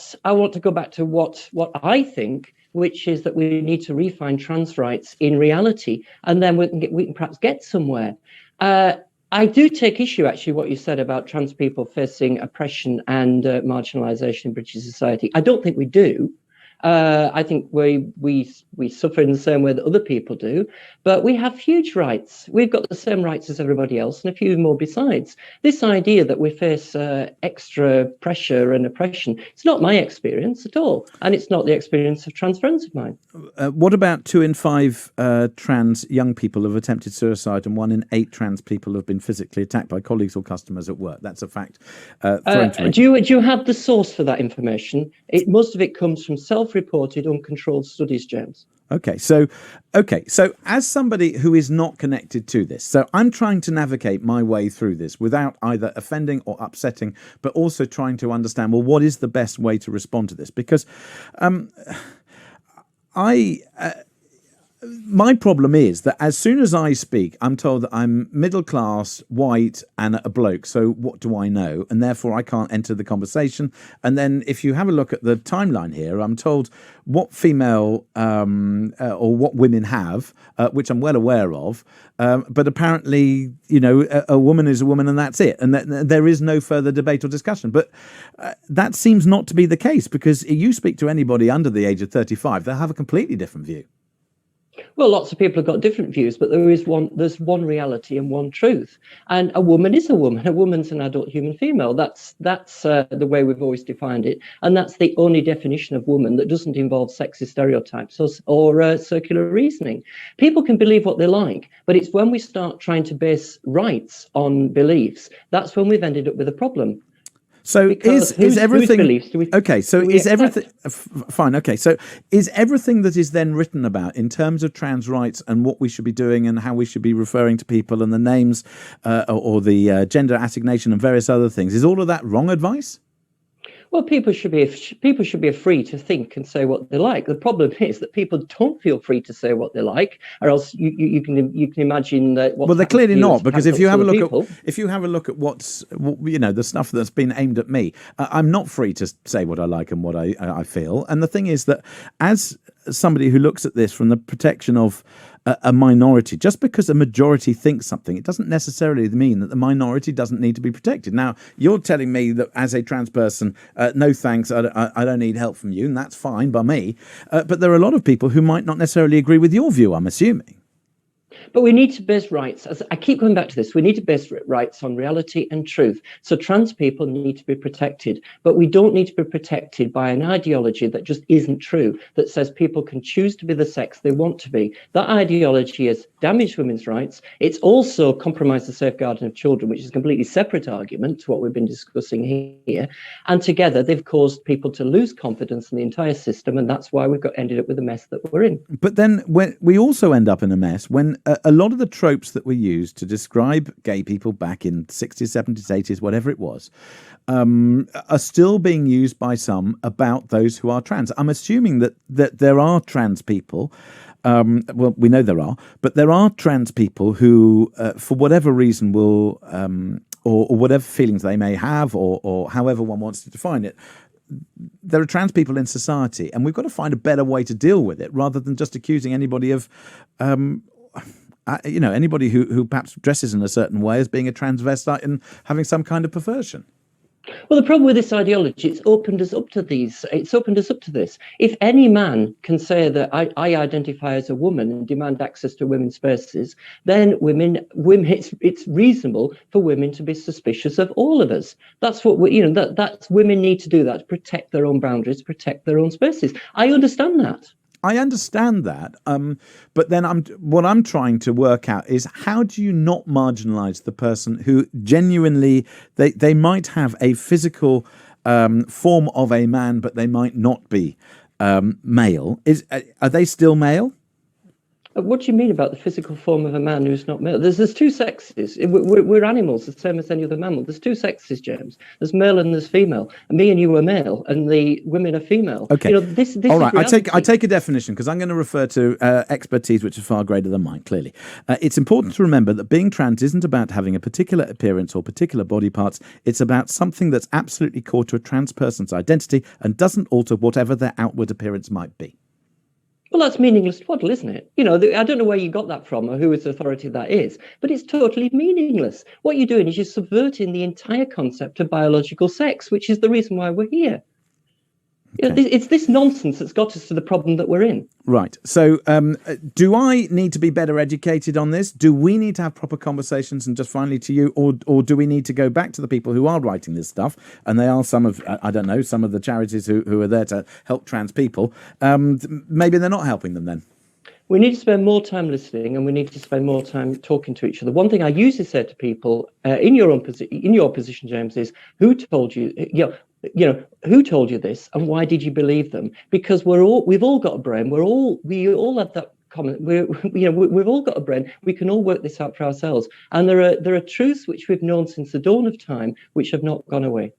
perhaps I want to go back to what I think, which is that we need to refine trans rights in reality, and then we can perhaps get somewhere. I do take issue, actually, what you said about trans people facing oppression and marginalisation in British society. I don't think we do. I think we suffer in the same way that other people do, but we have huge rights. We've got the same rights as everybody else, and a few more besides. This idea that we face extra pressure and oppression, it's not my experience at all, and it's not the experience of trans friends of mine. What about 2 in 5 trans young people have attempted suicide, and 1 in 8 trans people have been physically attacked by colleagues or customers at work? That's a fact. Do you have the source for that information? Most of it comes from self-reported, uncontrolled studies, James. Okay, so as somebody who is not connected to this, so I'm trying to navigate my way through this without either offending or upsetting, but also trying to understand, well, what is the best way to respond to this? Because my problem is that as soon as I speak, I'm told that I'm middle class, white, and a bloke. So what do I know? And therefore, I can't enter the conversation. And then if you have a look at the timeline here, I'm told what female or what women have, which I'm well aware of. But apparently, a woman is a woman and that's it. And there is no further debate or discussion. But that seems not to be the case, because you speak to anybody under the age of 35, they'll have a completely different view. Well, lots of people have got different views, but there's one reality and one truth. And a woman is a woman. A woman's an adult human female. That's the way we've always defined it. And that's the only definition of woman that doesn't involve sexist stereotypes or circular reasoning. People can believe what they like, but it's when we start trying to base rights on beliefs, that's when we've ended up with a problem. So is everything okay? So is everything fine? Okay, so is everything that is then written about in terms of trans rights and what we should be doing and how we should be referring to people and the names or the gender assignation and various other things, is all of that wrong advice? Well, people should be free to think and say what they like. The problem is that people don't feel free to say what they like, or else you can imagine that. Well, they're clearly not, because if you have a look at what's the stuff that's been aimed at me, I'm not free to say what I like and what I feel. And the thing is that as somebody who looks at this from the protection of a minority, just because a majority thinks something, it doesn't necessarily mean that the minority doesn't need to be protected. Now, you're telling me that as a trans person, no thanks, I don't need help from you, and that's fine by me. But there are a lot of people who might not necessarily agree with your view, I'm assuming. But we need to base rights, as I keep going back to this, we need to base rights on reality and truth. So trans people need to be protected, but we don't need to be protected by an ideology that just isn't true, that says people can choose to be the sex they want to be. That ideology has damaged women's rights. It's also compromised the safeguarding of children, which is a completely separate argument to what we've been discussing here. And together, they've caused people to lose confidence in the entire system, and that's why we've ended up with the mess that we're in. But then we also end up in a mess when a lot of the tropes that were used to describe gay people back in 60s, 70s, 80s, whatever it was, are still being used by some about those who are trans. I'm assuming that there are trans people, well, we know there are, but there are trans people who, for whatever reason, will, or whatever feelings they may have, or however one wants to define it, there are trans people in society, and we've got to find a better way to deal with it rather than just accusing anybody of anybody who perhaps dresses in a certain way as being a transvestite and having some kind of perversion. Well, the problem with this ideology, it's opened us up to this. If any man can say that I identify as a woman and demand access to women's spaces, then women, it's reasonable for women to be suspicious of all of us. That's what that's women need to do that, to protect their own boundaries, protect their own spaces. I understand that. I understand that, but then what I'm trying to work out is, how do you not marginalise the person who genuinely, they might have a physical form of a man, but they might not be male? Are they still male? What do you mean about the physical form of a man who's not male? There's two sexes. We're animals, the same as any other mammal. There's two sexes, James. There's male and there's female. And me and you are male, and the women are female. Okay. This All right. is I take a definition because I'm going to refer to expertise which is far greater than mine. Clearly, it's important to remember that being trans isn't about having a particular appearance or particular body parts. It's about something that's absolutely core to a trans person's identity and doesn't alter whatever their outward appearance might be. Well, that's meaningless twaddle, isn't it? I don't know where you got that from or whose authority that is, but it's totally meaningless. What you're doing is you're subverting the entire concept of biological sex, which is the reason why we're here. Okay. It's this nonsense that's got us to the problem that we're in. Right. So do I need to be better educated on this? Do we need to have proper conversations? And just finally to you, or do we need to go back to the people who are writing this stuff? And they are some of, I don't know, some of the charities who are there to help trans people. Maybe they're not helping them then. We need to spend more time listening, and we need to spend more time talking to each other. One thing I usually say to people in your position, James, is who told you? Who told you this, and why did you believe them? Because we've all got a brain. We all have that common. We've all got a brain. We can all work this out for ourselves. And there are truths which we've known since the dawn of time, which have not gone away.